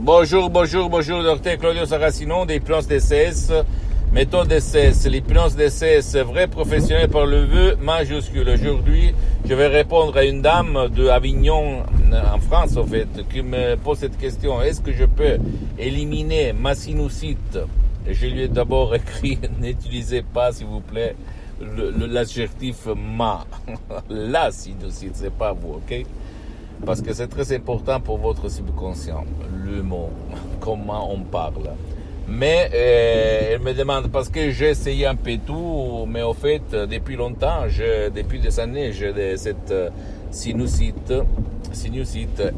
Bonjour, docteur Claudio Saracino d'Hypnose DCS, méthode DCS, l'hypnose DCS, vrai professionnel par le vœu majuscule. Aujourd'hui, je vais répondre à une dame de Avignon, en France, en fait, qui me pose cette question. Est-ce que je peux éliminer ma sinusite? Je lui ai d'abord écrit, n'utilisez pas, s'il vous plaît, l'adjectif ma. La sinusite, c'est pas vous, ok? Parce que c'est très important pour votre subconscient, le mot, comment on parle. Mais elle me demande, parce que j'ai essayé un peu tout, mais au fait, depuis longtemps, depuis des années, j'ai cette sinusite,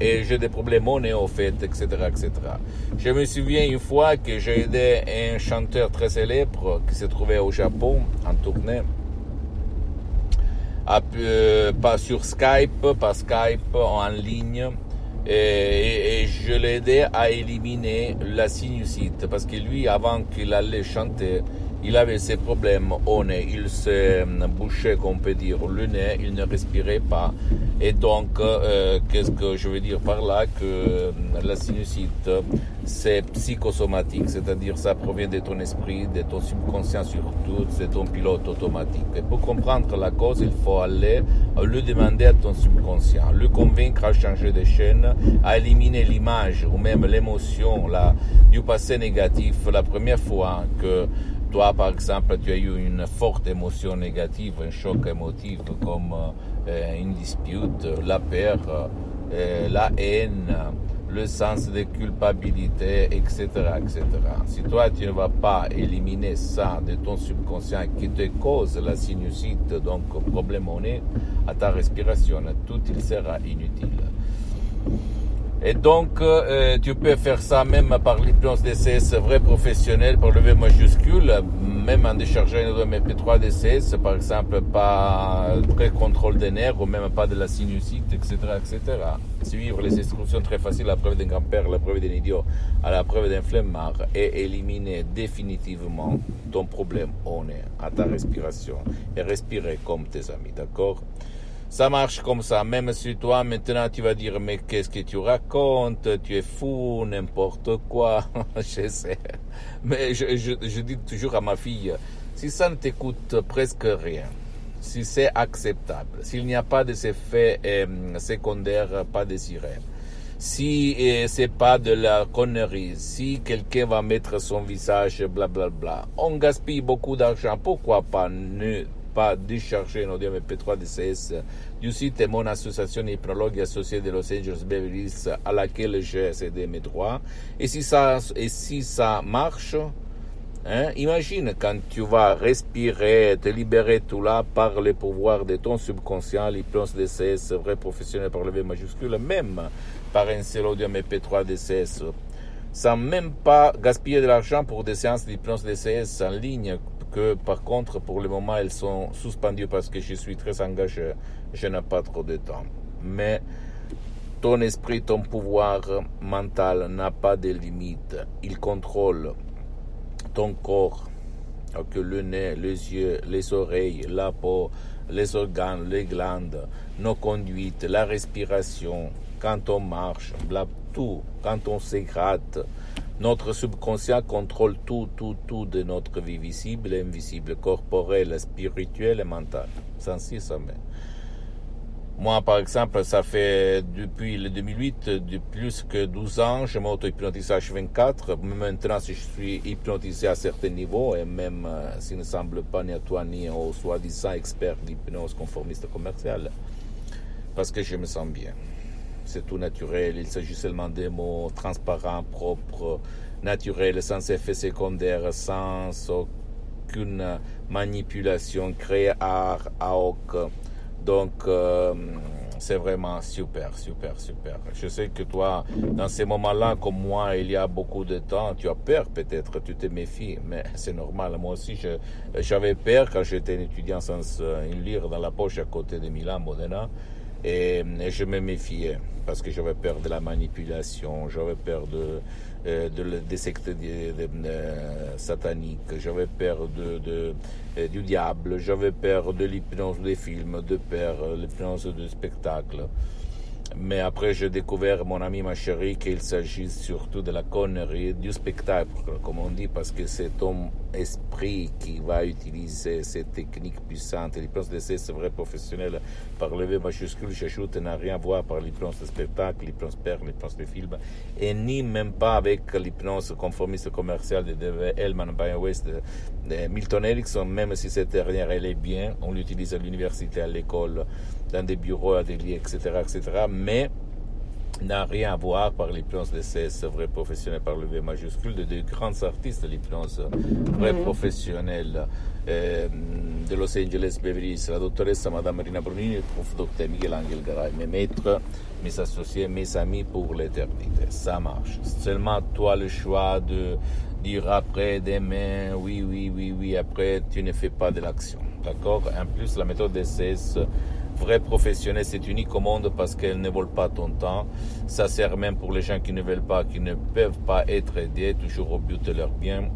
et j'ai des problèmes au nez, au fait, etc., etc. Je me souviens une fois que j'ai aidé un chanteur très célèbre qui se trouvait au Japon, en tournée, pas sur Skype, en ligne, et je l'ai aidé à éliminer la sinusite, parce que lui, avant qu'il allait chanter, il avait ces problèmes au nez, il se bouchait, qu'on peut dire, le nez, il ne respirait pas, et donc, qu'est-ce que je veux dire par là, que la sinusite, c'est psychosomatique, c'est-à-dire ça provient de ton esprit, de ton subconscient surtout, c'est ton pilote automatique. Et pour comprendre la cause, il faut aller le demander à ton subconscient, le convaincre à changer de chaîne, à éliminer l'image ou même l'émotion du passé négatif. La première fois que toi, par exemple, tu as eu une forte émotion négative, un choc émotif comme une dispute, la peur, la haine, le sens de culpabilité, etc., etc. Si toi, tu ne vas pas éliminer ça de ton subconscient qui te cause la sinusite, donc problème au nez, à ta respiration, tout il sera inutile. Et donc, tu peux faire ça même par l'hypnose DCS vrai professionnel, par le V majuscule, même en déchargeant une MP3 DCS, par exemple, pas très contrôle des nerfs, ou même pas de la sinusite, etc., etc. Suivre les instructions très faciles, la preuve d'un grand-père, la preuve d'un idiot, à la preuve d'un flemmard, et éliminer définitivement ton problème au nez, à ta respiration, et respirer comme tes amis, d'accord? Ça marche comme ça, même si toi maintenant tu vas dire mais qu'est-ce que tu racontes, tu es fou, n'importe quoi, je sais. Mais je dis toujours à ma fille, si ça ne t'écoute presque rien, si c'est acceptable, s'il n'y a pas des effets secondaires pas désirés, si c'est pas de la connerie, si quelqu'un va mettre son visage, blablabla, on gaspille beaucoup d'argent, pourquoi pas ne pas décharger nos MP3 DCS du site Mon Association Hypnologue associée de Los Angeles Beverly Hills à laquelle j'ai cédé mes droits. Et si ça marche, hein, imagine quand tu vas respirer, te libérer tout là par le pouvoir de ton subconscient, l'hypnose DCS, vrai professionnel par le V majuscule, même par un seul audio MP3 DCS, sans même pas gaspiller de l'argent pour des séances d'hypnose DCS en ligne, que par contre pour le moment elles sont suspendues parce que je suis très engagé, je n'ai pas trop de temps. Mais ton esprit, ton pouvoir mental n'a pas de limite, il contrôle ton corps, que le nez, les yeux, les oreilles, la peau, les organes, les glandes, nos conduites, la respiration, quand on marche, tout, quand on s'égratte. Notre subconscient contrôle tout de notre vie visible et invisible, corporelle, spirituelle et mentale, sans cesse jamais. Moi, par exemple, ça fait depuis le 2008, de plus que 12 ans, je m'auto-hypnotise H24. Maintenant, si je suis hypnotisé à certains niveaux, et même s'il ne semble pas ni à toi ni aux soi-disant experts d'hypnose conformiste commerciale, parce que je me sens bien. C'est tout naturel, il s'agit seulement des mots transparents, propres, naturels, sans effet secondaire, sans aucune manipulation créée à hoc. Donc, c'est vraiment super. Je sais que toi, dans ces moments-là, comme moi, il y a beaucoup de temps, tu as peur peut-être, tu te méfies, mais c'est normal. Moi aussi, j'avais peur quand j'étais un étudiant sans une lire dans la poche à côté de Milan, Modena, et je me méfiais parce que j'avais peur de la manipulation, j'avais peur des sectes sataniques, j'avais peur du diable, j'avais peur de l'hypnose des films, de peur l'hypnose du spectacle. Mais après, j'ai découvert, mon ami, ma chérie, qu'il s'agit surtout de la connerie, du spectacle, comme on dit, parce que c'est ton esprit qui va utiliser ces techniques puissantes. L'hypnose d'essai, c'est vrai professionnel, par le V majuscule, j'ajoute, n'a rien à voir par l'hypnose de spectacle, l'hypnose père, l'hypnose de film, et ni même pas avec l'hypnose conformiste commerciale de Dave Hellman, Brian West, de Milton Erickson, même si cette dernière, elle est bien, on l'utilise à l'université, à l'école, dans des bureaux, ateliers, etc., mais n'a rien à voir par l'hypnose de ces vrais professionnels par le V majuscule de grands artistes de l'hypnose vrais professionnels de Los Angeles, Beverly Hills, la doctoresse Madame Marina Brunini, le prof docteur Miguel Angel Garay, mes maîtres, mes associés, mes amis pour l'éternité. Ça marche. Seulement toi le choix de dire après, demain, oui, après tu ne fais pas de l'action. D'accord? En plus, la méthode DCS vrai professionnel, c'est unique au monde parce qu'elle ne vole pas ton temps. Ça sert même pour les gens qui ne veulent pas, qui ne peuvent pas être aidés, toujours au but de leur bien.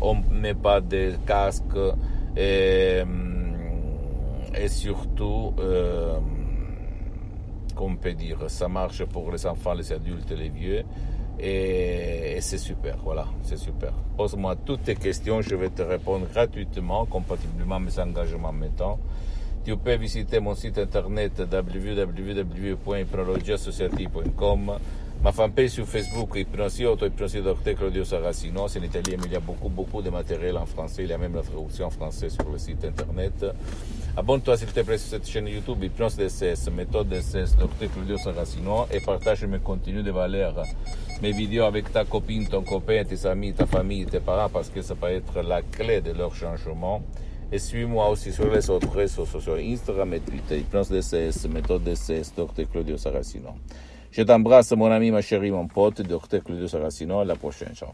On ne met pas de casque et surtout, qu'on peut dire, ça marche pour les enfants, les adultes et les vieux. Et c'est super, voilà, c'est super. Pose-moi toutes tes questions, je vais te répondre gratuitement, compatiblement à mes engagements maintenant. Tu peux visiter mon site internet www.hypnologiassociative.com, ma fanpage sur Facebook, Hypnosie Auto, Hypnosie Dr Claudio Saracino. C'est en italien, mais il y a beaucoup de matériel en français. Il y a même la traduction en français sur le site internet. Abonne-toi s'il te plaît sur cette chaîne YouTube, Hypnose DCS, méthode DCS, Dr Claudio Saracino, et partage mes contenus de valeur, mes vidéos avec ta copine, ton copain, tes amis, ta famille, tes parents, parce que ça peut être la clé de leur changement. Et suis-moi aussi sur les autres réseaux sociaux, Instagram et Twitter, Hypnose DCS, méthode DCS, Dr Claudio Saracino. Je t'embrasse, mon ami, ma chérie, mon pote, Dr Claudio Saracino. À la prochaine, ciao.